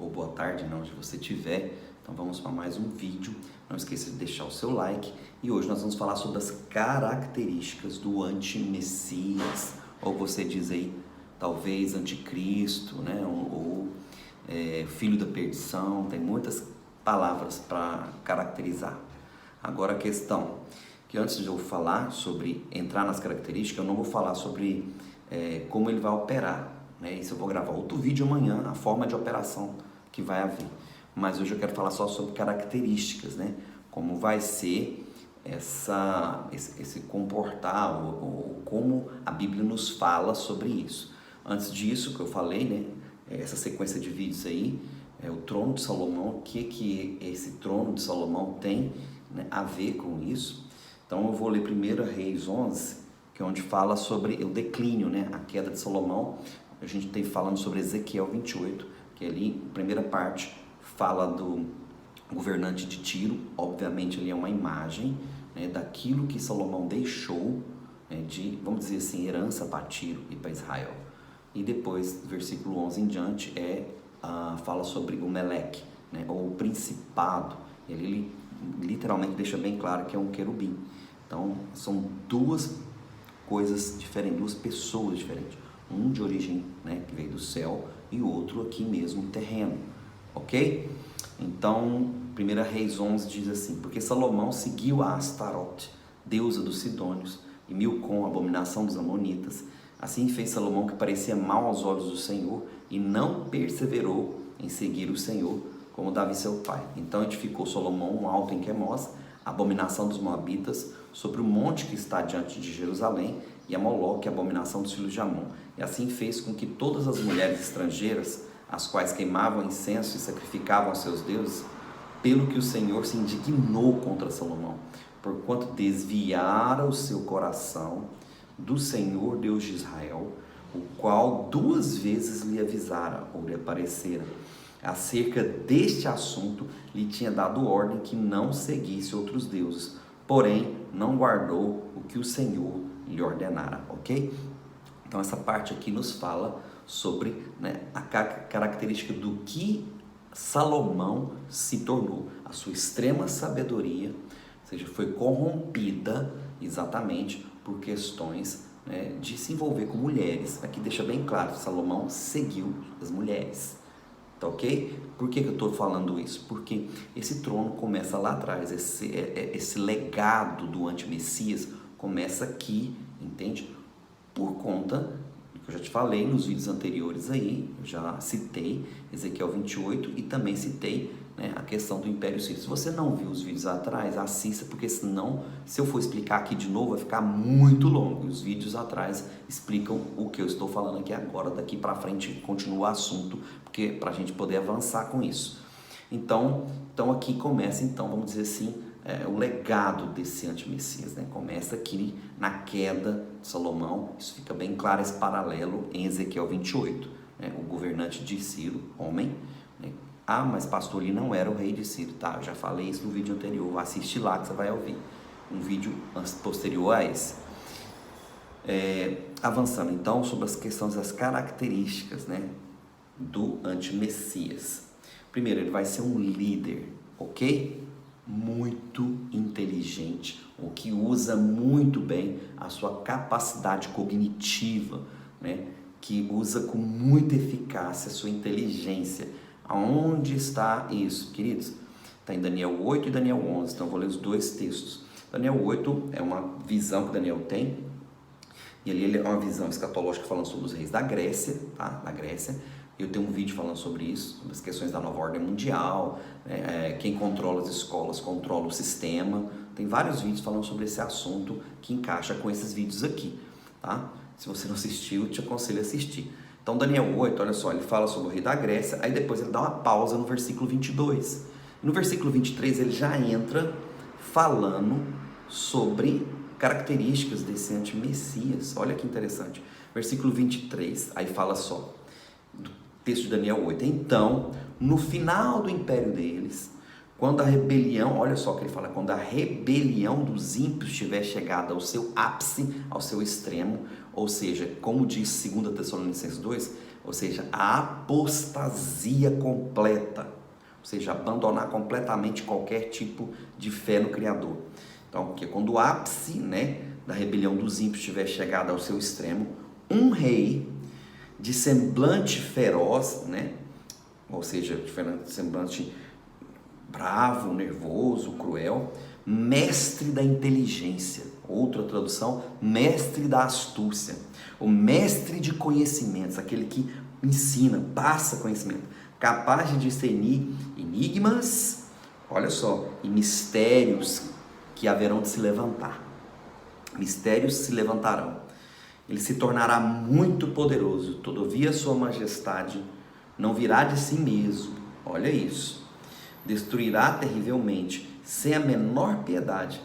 ou boa tarde, não, onde você estiver. Então vamos para mais um vídeo. Não esqueça de deixar o seu like. E hoje nós vamos falar sobre as características do anti-messias, ou você diz aí, talvez anticristo, né? Ou filho da perdição. Tem muitas palavras para caracterizar. Agora a questão, que antes de eu falar sobre entrar nas características, eu não vou falar sobre como ele vai operar, né? Isso eu vou gravar outro vídeo amanhã, a forma de operação que vai haver. Mas hoje eu quero falar só sobre características, né? Como vai ser esse comportar, ou como a Bíblia nos fala sobre isso. Antes disso, que eu falei, né? Essa sequência de vídeos aí, o trono de Salomão, o que esse trono de Salomão tem, né, a ver com isso. Então eu vou ler 1 Reis 11, que é onde fala sobre o declínio, né? A queda de Salomão. A gente tem falando sobre Ezequiel 28, que ali, a primeira parte, fala do governante de Tiro. Obviamente ali é uma imagem, né, daquilo que Salomão deixou, né, de, vamos dizer assim, herança para Tiro e para Israel. E depois, versículo 11 em diante, fala sobre o Meleque, né, ou o principado. Ele literalmente deixa bem claro que é um querubim. Então são duas coisas diferentes, duas pessoas diferentes. Um de origem, né, que veio do céu, e o outro aqui mesmo, terreno. Ok? Então, 1 Reis 11 diz assim: porque Salomão seguiu a Astarote, deusa dos Sidônios, e Milcom, abominação dos Amonitas. Assim fez Salomão, que parecia mal aos olhos do Senhor, e não perseverou em seguir o Senhor, como Davi seu pai. Então edificou Salomão um alto em Quemós, a abominação dos Moabitas, sobre o monte que está diante de Jerusalém, e a Moloque, a abominação dos filhos de Amon. E assim fez com que todas as mulheres estrangeiras, as quais queimavam incenso e sacrificavam aos seus deuses, pelo que o Senhor se indignou contra Salomão, porquanto desviara o seu coração do Senhor Deus de Israel, o qual 2 vezes lhe avisara, ou lhe aparecera, acerca deste assunto, lhe tinha dado ordem que não seguisse outros deuses, porém não guardou o que o Senhor lhe ordenara, ok? Então essa parte aqui nos fala sobre, né, a característica do que Salomão se tornou, a sua extrema sabedoria, ou seja, foi corrompida exatamente por questões, né, de se envolver com mulheres. Aqui deixa bem claro, Salomão seguiu as mulheres. Tá ok? Por que eu estou falando isso? Porque esse trono começa lá atrás, esse legado do anti-messias começa aqui, entende? Por conta do que eu já te falei nos vídeos anteriores aí, eu já citei Ezequiel 28 e também citei, né, a questão do Império Sírio. Se você não viu os vídeos atrás, assista, porque senão, se eu for explicar aqui de novo, vai ficar muito longo. Os vídeos atrás explicam o que eu estou falando aqui agora, daqui para frente continua o assunto, porque para a gente poder avançar com isso. Então aqui começa, então, vamos dizer assim, o legado desse anti-messias, né? Começa aqui na queda de Salomão. Isso fica bem claro, esse paralelo em Ezequiel 28, né? O governante de Ciro, homem, né? Ah, mas pastor, ele não era o rei de Ciro, tá? Eu já falei isso no vídeo anterior, assiste lá que você vai ouvir um vídeo posterior a esse. Avançando então sobre as questões das características, né, do anti-messias. Primeiro, ele vai ser um líder, ok? Muito inteligente, o que usa muito bem a sua capacidade cognitiva, né? Que usa com muita eficácia a sua inteligência. Aonde está isso, queridos? Está em Daniel 8 e Daniel 11, então eu vou ler os 2 textos. Daniel 8 é uma visão que Daniel tem, e ali é uma visão escatológica falando sobre os reis da Grécia, tá? Da Grécia. Eu tenho um vídeo falando sobre isso, sobre as questões da nova ordem mundial, quem controla as escolas controla o sistema. Tem vários vídeos falando sobre esse assunto que encaixa com esses vídeos aqui, tá? Se você não assistiu, eu te aconselho a assistir. Então Daniel 8, olha só, ele fala sobre o rei da Grécia, aí depois ele dá uma pausa no versículo 22. No versículo 23 ele já entra falando sobre características desse anti-messias. Olha que interessante. Versículo 23, aí fala só, do texto de Daniel 8. Então, no final do império deles, quando a rebelião, olha só o que ele fala, quando a rebelião dos ímpios tiver chegado ao seu ápice, ao seu extremo, ou seja, como diz 2 Tessalonicenses 2, ou seja, a apostasia completa, ou seja, abandonar completamente qualquer tipo de fé no Criador. Então, porque quando o ápice, né, da rebelião dos ímpios estiver chegado ao seu extremo, um rei de semblante feroz, né, ou seja, de semblante bravo, nervoso, cruel, mestre da inteligência, outra tradução, mestre da astúcia, o mestre de conhecimentos, aquele que ensina, passa conhecimento, capaz de discernir enigmas, olha só, e mistérios que haverão de se levantar. Mistérios se levantarão. Ele se tornará muito poderoso, todavia sua majestade não virá de si mesmo. Olha isso. Destruirá terrivelmente, sem a menor piedade.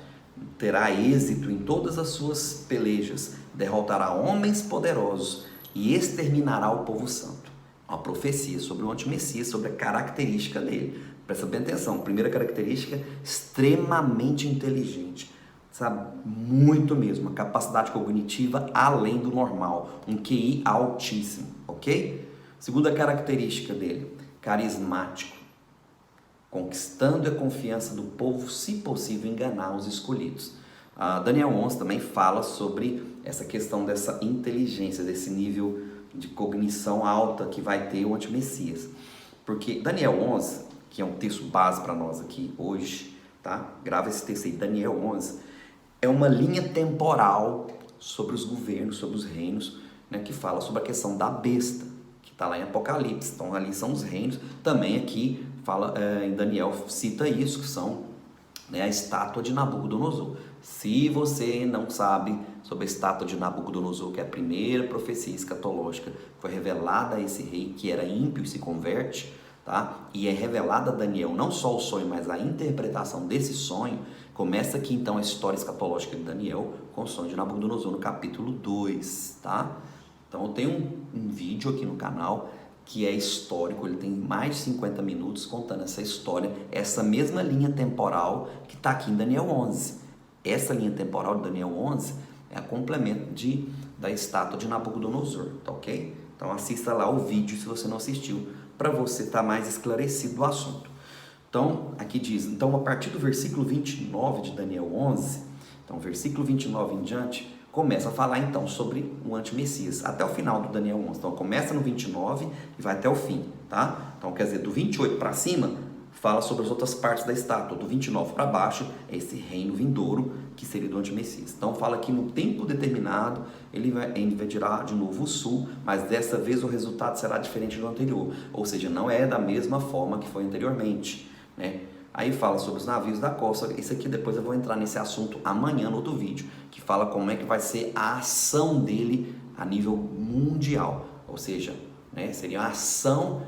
Terá êxito em todas as suas pelejas, derrotará homens poderosos e exterminará o povo santo. Uma profecia sobre o antimessias, sobre a característica dele. Presta bem atenção. Primeira característica, extremamente inteligente. Sabe? Muito mesmo. Uma capacidade cognitiva além do normal. Um QI altíssimo. Ok? Segunda característica dele, carismático. Conquistando a confiança do povo, se possível, enganar os escolhidos. Daniel 11 também fala sobre essa questão dessa inteligência, desse nível de cognição alta que vai ter o antimessias. Porque Daniel 11, que é um texto base para nós aqui hoje, tá? Grava esse texto aí, Daniel 11, é uma linha temporal sobre os governos, sobre os reinos, né, que fala sobre a questão da besta, que está lá em Apocalipse. Então ali são os reinos, também aqui fala, em Daniel cita isso, que são, né, a estátua de Nabucodonosor. Se você não sabe sobre a estátua de Nabucodonosor, que é a primeira profecia escatológica, foi revelada a esse rei que era ímpio e se converte, tá? E é revelada a Daniel não só o sonho, mas a interpretação desse sonho. Começa aqui então a história escatológica de Daniel com o sonho de Nabucodonosor no capítulo 2, tá? Então eu tenho um vídeo aqui no canal que é histórico, ele tem mais de 50 minutos contando essa história, essa mesma linha temporal que está aqui em Daniel 11. Essa linha temporal de Daniel 11 é a complemento da estátua de Nabucodonosor, tá ok? Então assista lá o vídeo se você não assistiu, para você estar mais esclarecido do assunto. Então, aqui diz, então a partir do versículo 29 de Daniel 11, então versículo 29 em diante, começa a falar então sobre o antimessias, até o final do Daniel 11. Então começa no 29 e vai até o fim, tá? Então quer dizer, do 28 para cima, fala sobre as outras partes da estátua, do 29 para baixo, é esse reino vindouro, que seria do antimessias. Então fala que no tempo determinado, ele vai dividirá de novo o sul, mas dessa vez o resultado será diferente do anterior, ou seja, não é da mesma forma que foi anteriormente, né? Aí fala sobre os navios da costa. Isso aqui depois eu vou entrar nesse assunto amanhã no outro vídeo, que fala como é que vai ser a ação dele a nível mundial, ou seja, né, seria a ação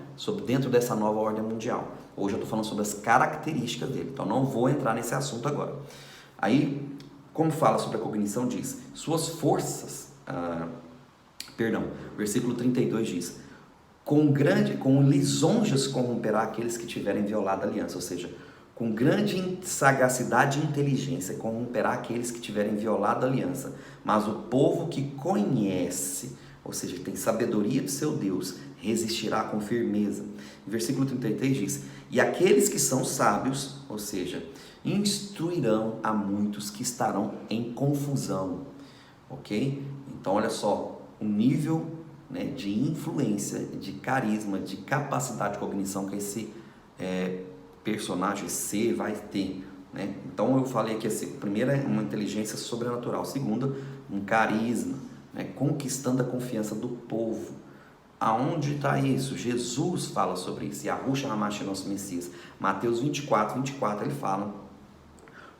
dentro dessa nova ordem mundial. Hoje eu estou falando sobre as características dele, então não vou entrar nesse assunto agora. Aí, como fala sobre a cognição, diz, suas forças, versículo 32 diz, com lisonjas corromperá aqueles que tiverem violado a aliança, ou seja, com grande sagacidade e inteligência corromperá aqueles que tiverem violado a aliança, mas o povo que conhece, ou seja, tem sabedoria do seu Deus, resistirá com firmeza. Versículo 33 diz, e aqueles que são sábios, ou seja, instruirão a muitos que estarão em confusão, ok? Então olha só, o nível, né, de influência, de carisma, de capacidade de cognição que esse personagem ser vai ter, né? Então eu falei que primeiro é uma inteligência sobrenatural, segundo, um carisma, né, conquistando a confiança do povo. Aonde está isso? Jesus fala sobre isso, Yahushua HaMashiach, nosso Messias. Mateus 24 ele fala,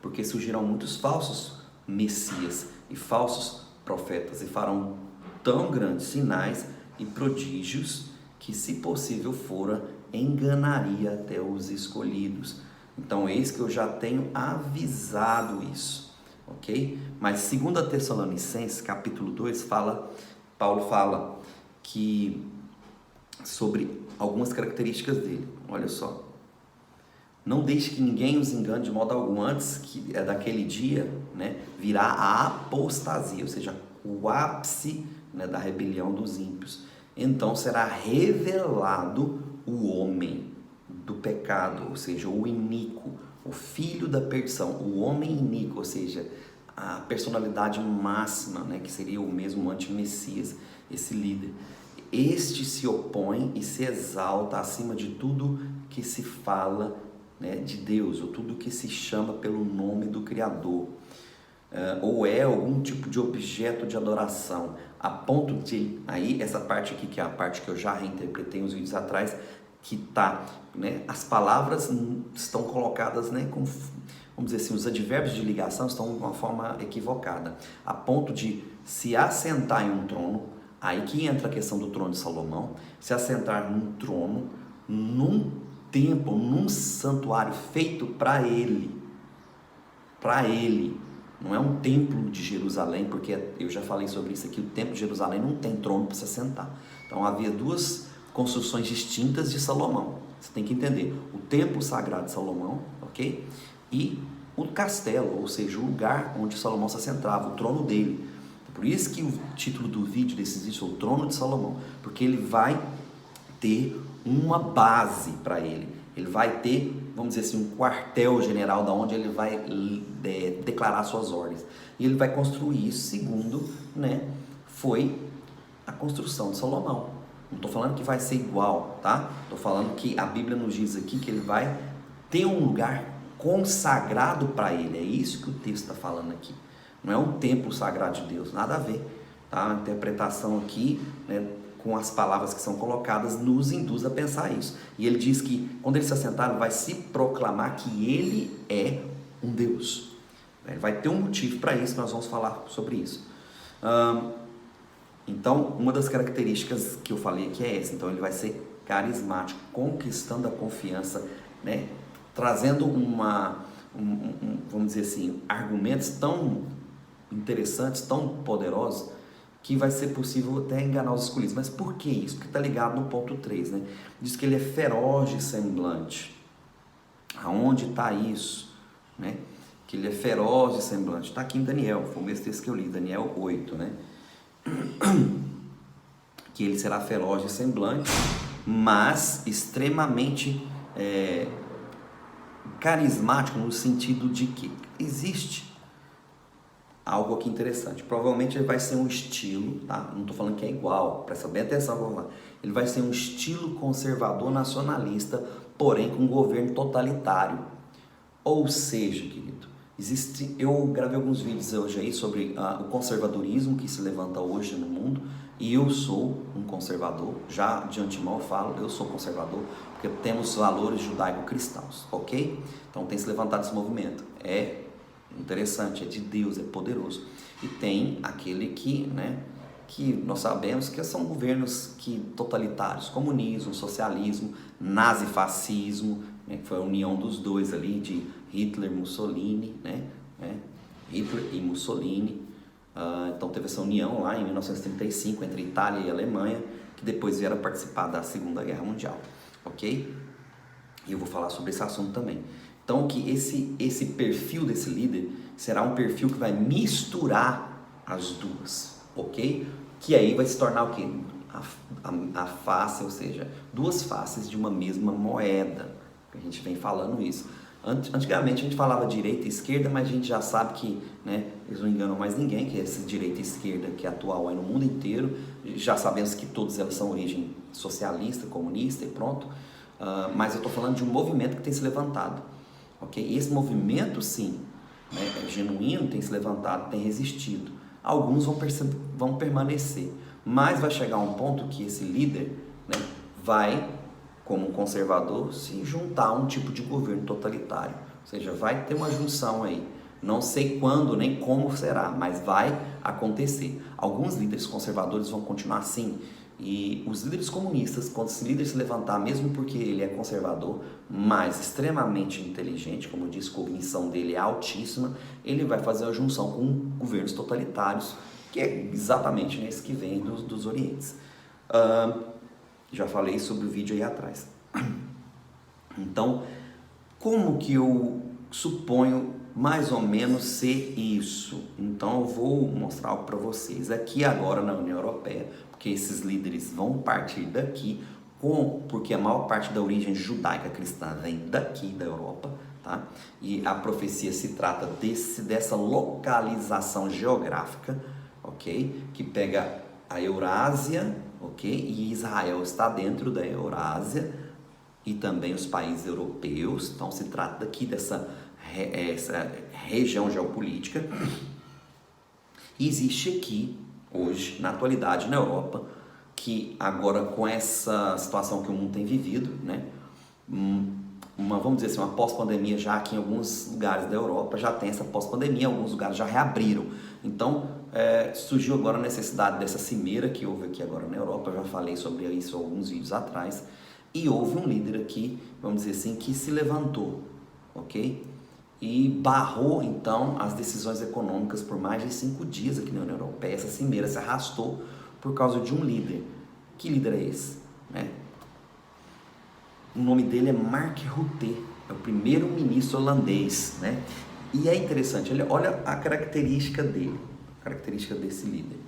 porque surgirão muitos falsos messias e falsos profetas, e farão tão grandes sinais e prodígios que, se possível fora, enganaria até os escolhidos. Então eis que eu já tenho avisado isso, ok? Mas 2 Tessalonicenses capítulo 2 Paulo fala que sobre algumas características dele. Olha só, não deixe que ninguém os engane de modo algum, antes que daquele dia, né, virá a apostasia, ou seja, o ápice, né, da rebelião dos ímpios. Então será revelado o homem do pecado, ou seja, o iníquo, o filho da perdição, o homem iníquo, ou seja, a personalidade máxima, né, que seria o mesmo anti-messias, esse líder. Este se opõe e se exalta acima de tudo que se fala, né, de Deus, ou tudo que se chama pelo nome do Criador, ou é algum tipo de objeto de adoração, a ponto de, aí essa parte aqui, que é a parte que eu já reinterpretei uns vídeos atrás, que tá, né, as palavras estão colocadas, né, com, vamos dizer assim, os advérbios de ligação estão de uma forma equivocada, a ponto de se assentar em um trono. Aí que entra a questão do trono de Salomão, se assentar num trono, num templo, num santuário feito para ele, não é um templo de Jerusalém, porque eu já falei sobre isso aqui, o templo de Jerusalém não tem trono para se assentar. Então havia duas construções distintas de Salomão, você tem que entender, o templo sagrado de Salomão, ok? E o castelo, ou seja, o lugar onde Salomão se assentava, o trono dele. Por isso que o título do vídeo desses vídeos é o Trono de Salomão, porque ele vai ter uma base para ele, vai ter, vamos dizer assim, um quartel-general da onde ele vai declarar suas ordens, e ele vai construir isso segundo, né, foi a construção de Salomão. Não estou falando que vai ser igual, tá? Estou falando que a Bíblia nos diz aqui que ele vai ter um lugar consagrado para ele, é isso que o texto está falando aqui. Não é um templo sagrado de Deus, nada a ver, tá? A interpretação aqui, né, com as palavras que são colocadas, nos induz a pensar isso. E ele diz que, quando ele se assentar, ele vai se proclamar que ele é um Deus. Ele vai ter um motivo para isso, nós vamos falar sobre isso. Então, uma das características que eu falei aqui é essa. Então, ele vai ser carismático, conquistando a confiança, né, trazendo vamos dizer assim, argumentos tão interessantes, tão poderosos, que vai ser possível até enganar os escolhidos. Mas por que isso? Porque está ligado no ponto 3, né? Diz que ele é feroz de semblante. Aonde está isso? Né? Que ele é feroz de semblante. Está aqui em Daniel, foi o mesmo texto que eu li, Daniel 8, né? Que ele será feroz de semblante, mas extremamente carismático, no sentido de que existe algo aqui interessante. Provavelmente ele vai ser um estilo, tá? Não estou falando que é igual, presta bem atenção, vamos lá. Ele vai ser um estilo conservador nacionalista, porém com um governo totalitário. Ou seja, querido, eu gravei alguns vídeos hoje aí sobre o conservadorismo que se levanta hoje no mundo, e eu sou um conservador, já de antemão eu falo, eu sou conservador, porque temos valores judaico-cristãos, ok? Então tem se levantado esse movimento, é interessante, é de Deus, é poderoso. E tem aquele que, né, que nós sabemos que são governos totalitários, comunismo, socialismo, nazifascismo, né, que foi a união dos dois ali, de Hitler e Mussolini, né, Hitler e Mussolini. Então teve essa união lá em 1935 entre Itália e Alemanha, que depois vieram participar da Segunda Guerra Mundial, ok? E eu vou falar sobre esse assunto também. Então que esse perfil desse líder será um perfil que vai misturar as duas, ok? Que aí vai se tornar o quê? A face, ou seja, duas faces de uma mesma moeda. A gente vem falando isso. Antigamente a gente falava direita e esquerda, mas a gente já sabe que, né, eles não enganam mais ninguém, que essa direita e esquerda que é atual aí no mundo inteiro, já sabemos que todas elas são origem socialista, comunista e pronto. Mas eu estou falando de um movimento que tem se levantado, ok? E esse movimento, sim, né, é genuíno, tem se levantado, tem resistido. Alguns vão permanecer, mas vai chegar um ponto que esse líder, né, vai, como um conservador, se juntar a um tipo de governo totalitário. Ou seja, vai ter uma junção aí. Não sei quando nem como será, mas vai acontecer. Alguns líderes conservadores vão continuar assim, e os líderes comunistas, quando esse líder se levantar, mesmo porque ele é conservador, mas extremamente inteligente, como eu disse, a cognição dele é altíssima, ele vai fazer a junção com governos totalitários, que é exatamente nesse que vem dos Orientes. Já falei sobre o vídeo aí atrás. Então, como que eu suponho mais ou menos ser isso. Então eu vou mostrar algo para vocês aqui agora na União Europeia, porque esses líderes vão partir daqui, porque a maior parte da origem judaica cristã vem daqui da Europa, tá? E a profecia se trata dessa localização geográfica, ok? Que pega a Eurásia, ok? E Israel está dentro da Eurásia e também os países europeus. Então se trata daqui dessa essa região geopolítica. E existe aqui hoje, na atualidade, na Europa, que agora com essa situação que o mundo tem vivido, né, vamos dizer assim, uma pós-pandemia, já aqui em alguns lugares da Europa já tem essa pós-pandemia, alguns lugares já reabriram. Então surgiu agora a necessidade dessa cimeira que houve aqui agora na Europa. Eu já falei sobre isso alguns vídeos atrás, e houve um líder aqui, vamos dizer assim, que se levantou, ok? E barrou então as decisões econômicas por mais de 5 dias aqui na União Europeia. Essa cimeira se arrastou por causa de um líder. Que líder é esse? Né? O nome dele é Mark Rutte, é o primeiro-ministro holandês, né? E é interessante, olha a característica dele, a característica desse líder.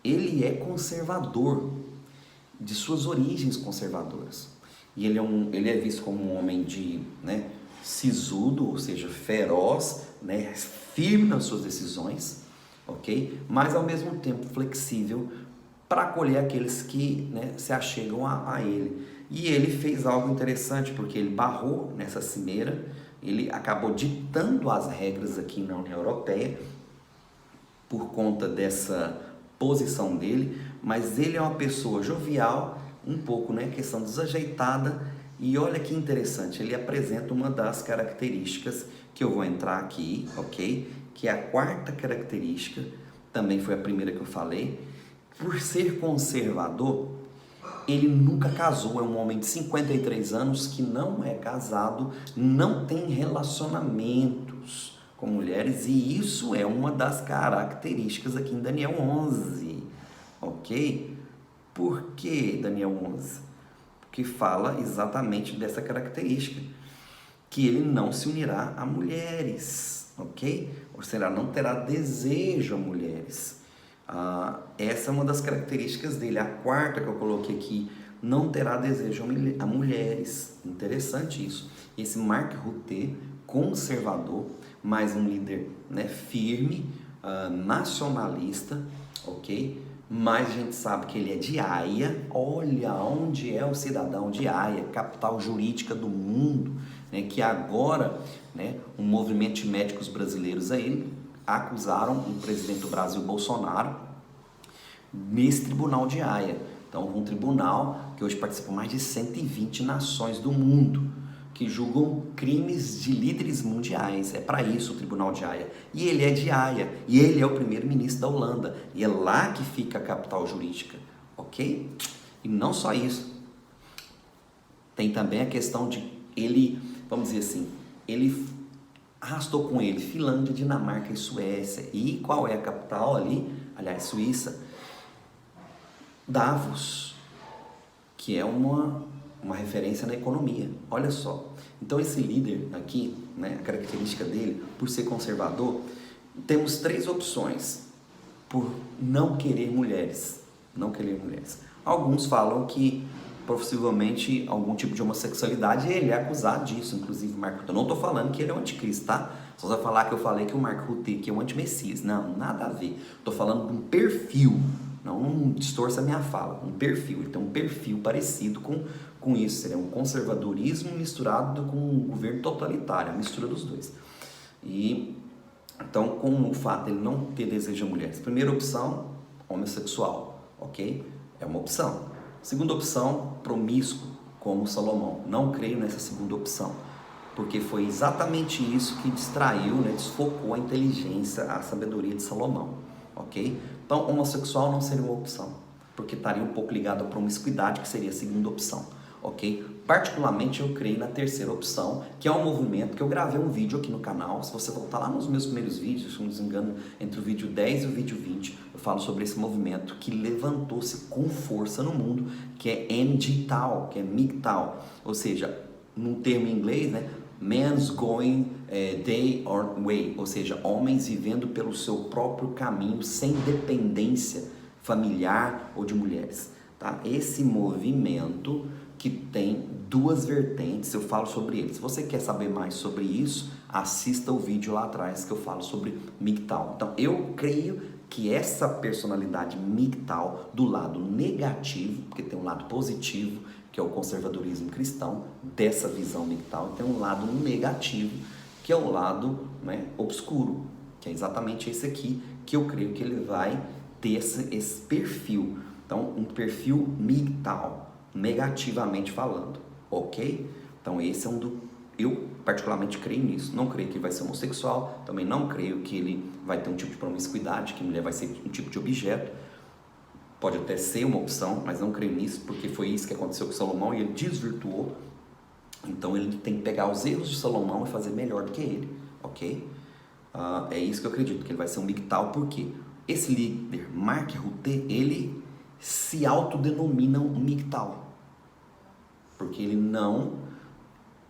Ele é conservador, de suas origens conservadoras. E ele é visto como um homem né, sisudo, ou seja, feroz, né, firme nas suas decisões, ok? Mas ao mesmo tempo flexível para acolher aqueles que, né, se achegam a ele. E ele fez algo interessante, porque ele barrou nessa cimeira, ele acabou ditando as regras aqui na União Europeia por conta dessa posição dele, mas ele é uma pessoa jovial, um pouco, né, questão desajeitada. E olha que interessante, ele apresenta uma das características que eu vou entrar aqui, ok? Que é a quarta característica, também foi a primeira que eu falei. Por ser conservador, ele nunca casou, é um homem de 53 anos que não é casado, não tem relacionamentos com mulheres, e isso é uma das características aqui em Daniel 11, ok? Por que Daniel 11? Que fala exatamente dessa característica, que ele não se unirá a mulheres, ok? Ou seja, não terá desejo a mulheres. Essa é uma das características dele. A quarta que eu coloquei aqui, não terá desejo a mulheres. Interessante isso. Esse Mark Rutte, conservador, mas um líder, né, firme, nacionalista, ok? Mas a gente sabe que ele é de Haia. Olha onde é o cidadão de Haia, capital jurídica do mundo, né? Que agora, né, um movimento de médicos brasileiros aí acusaram o presidente do Brasil, Bolsonaro, nesse tribunal de Haia. Então, um tribunal que hoje participa mais de 120 nações do mundo, que julgam crimes de líderes mundiais. É para isso o Tribunal de Haia. E ele é de Haia, e ele é o primeiro-ministro da Holanda, e é lá que fica a capital jurídica, ok? E não só isso, tem também a questão de ele, vamos dizer assim, ele arrastou com ele Finlândia, Dinamarca e Suécia. E qual é a capital ali? Aliás, Suíça. Davos, que é uma referência na economia. Olha só. Então esse líder aqui, né, a característica dele, por ser conservador, temos 3 opções por não querer mulheres. Não querer mulheres. Alguns falam que possivelmente algum tipo de homossexualidade, ele é acusado disso, inclusive Marco Rutte. Eu não estou falando que ele é o anticristo, tá? Só vai falar que eu falei que o Marco Rutte que é o antimessias. Não, nada a ver. Estou falando de um perfil. Não distorça a minha fala, um perfil. Ele tem um perfil parecido com isso. Seria um conservadorismo misturado com um governo totalitário, a mistura dos dois. E então, com o fato de ele não ter desejo a mulheres, primeira opção, homossexual, ok? É uma opção. Segunda opção, promíscuo, como Salomão. Não creio nessa segunda opção, porque foi exatamente isso que distraiu, né, desfocou a inteligência, a sabedoria de Salomão, ok? Então, homossexual não seria uma opção, porque estaria um pouco ligado à promiscuidade, que seria a segunda opção, ok? Particularmente, eu creio na terceira opção, que é um movimento que eu gravei um vídeo aqui no canal. Se você voltar lá nos meus primeiros vídeos, se não me engano, entre o vídeo 10 e o vídeo 20, eu falo sobre esse movimento que levantou-se com força no mundo, que é MGTOW, que é MGTOW, ou seja, num termo em inglês, né, Men's going their own way, ou seja, homens vivendo pelo seu próprio caminho, sem dependência familiar ou de mulheres. Tá? Esse movimento que tem duas vertentes, eu falo sobre ele. Se você quer saber mais sobre isso, assista o vídeo lá atrás que eu falo sobre MGTOW. Então, eu creio que essa personalidade MGTOW, do lado negativo, porque tem um lado positivo, que é o conservadorismo cristão, dessa visão MGTOW, tem um lado negativo, que é o lado, né, obscuro, que é exatamente esse aqui, que eu creio que ele vai ter esse perfil. Então, um perfil MGTOW, negativamente falando, ok? Então, esse é eu particularmente creio nisso. Não creio que ele vai ser homossexual, também não creio que ele vai ter um tipo de promiscuidade, que a mulher vai ser um tipo de objeto. Pode até ser uma opção, mas não creio nisso, porque foi isso que aconteceu com Salomão e ele desvirtuou. Então ele tem que pegar os erros de Salomão e fazer melhor do que ele, ok? É isso que eu acredito, que ele vai ser um MGTOW, porque esse líder, Mark Rutte, ele se autodenomina um MGTOW, porque ele não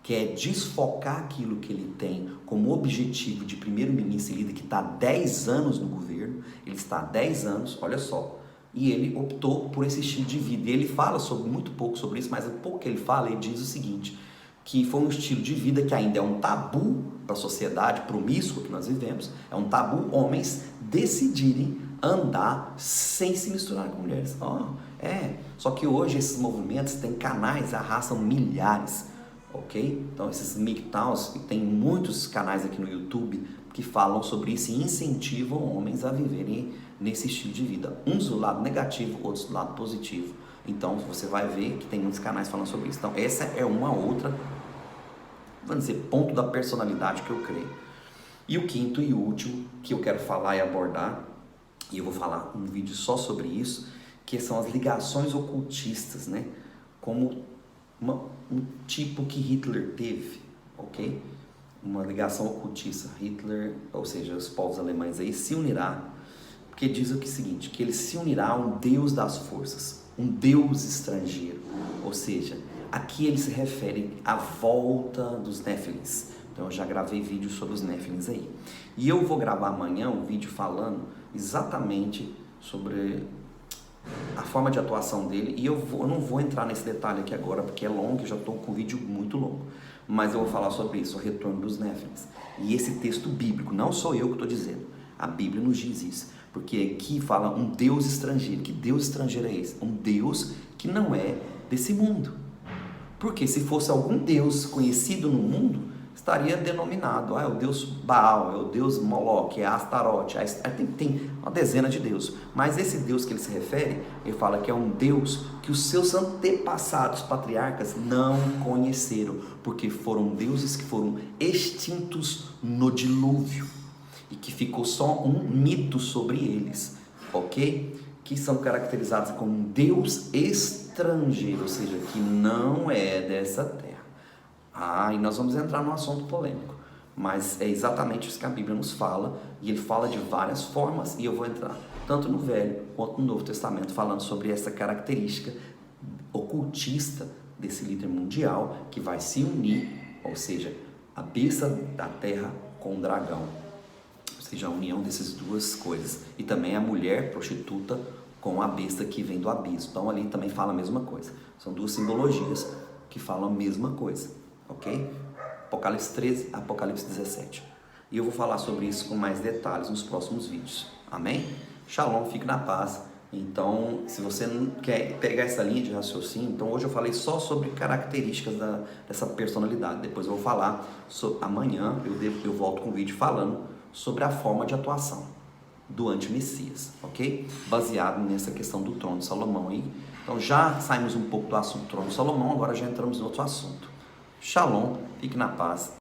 quer desfocar aquilo que ele tem como objetivo de primeiro-ministro e líder, que está há 10 anos no governo. Ele está há 10 anos, olha só, e ele optou por esse estilo de vida. E ele fala muito pouco sobre isso, mas o pouco que ele fala, ele diz o seguinte, que foi um estilo de vida que ainda é um tabu para a sociedade promíscua que nós vivemos, é um tabu homens decidirem andar sem se misturar com mulheres. Só que hoje esses movimentos têm canais, arrastam milhares, ok? Então esses MGTOWs, tem muitos canais aqui no YouTube que falam sobre isso e incentivam homens a viverem nesse estilo de vida. Uns do lado negativo, outros do lado positivo. Então você vai ver que tem muitos canais falando sobre isso. Então essa é uma outra, vamos dizer, ponto da personalidade que eu creio. E o quinto e último que eu quero falar e abordar, e eu vou falar um vídeo só sobre isso, que são as ligações ocultistas, né? Como um tipo que Hitler teve, ok? Uma ligação ocultista. Hitler, ou seja, os povos alemães aí, se unirá, porque diz o seguinte, que ele se unirá a um Deus das forças, um Deus estrangeiro, ou seja, aqui ele se refere à volta dos Néfilins. Então eu já gravei vídeo sobre os Néfilins aí. E eu vou gravar amanhã um vídeo falando exatamente sobre a forma de atuação dele, e eu não vou entrar nesse detalhe aqui agora, porque é longo, eu já estou com um vídeo muito longo, mas eu vou falar sobre isso, o retorno dos Néfilins. E esse texto bíblico, não sou eu que estou dizendo, a Bíblia nos diz isso, porque aqui fala um Deus estrangeiro. Que Deus estrangeiro é esse? Um Deus que não é desse mundo, porque se fosse algum Deus conhecido no mundo, estaria denominado, é o Deus Baal, é o Deus Moloque, é Astarote, tem uma dezena de deuses, mas esse Deus que ele se refere, ele fala que é um Deus que os seus antepassados patriarcas não conheceram, porque foram deuses que foram extintos no dilúvio, e que ficou só um mito sobre eles, ok? Que são caracterizados como um Deus estrangeiro, ou seja, que não é dessa terra. E nós vamos entrar num assunto polêmico, mas é exatamente isso que a Bíblia nos fala, e ele fala de várias formas, e eu vou entrar tanto no Velho quanto no Novo Testamento, falando sobre essa característica ocultista desse líder mundial, que vai se unir, ou seja, a besta da terra com o dragão, ou seja, a união dessas duas coisas, e também a mulher prostituta com a besta que vem do abismo. Então ali também fala a mesma coisa, são duas simbologias que falam a mesma coisa. Ok? Apocalipse 13, Apocalipse 17. E eu vou falar sobre isso com mais detalhes nos próximos vídeos. Amém? Shalom, fique na paz. Então, se você não quer pegar essa linha de raciocínio, então hoje eu falei só sobre características dessa personalidade. Depois eu vou falar, amanhã eu volto com um vídeo falando sobre a forma de atuação do anti-messias, ok? Baseado nessa questão do trono de Salomão aí. Então já saímos um pouco do assunto do trono de Salomão, agora já entramos em outro assunto. Shalom, fique na paz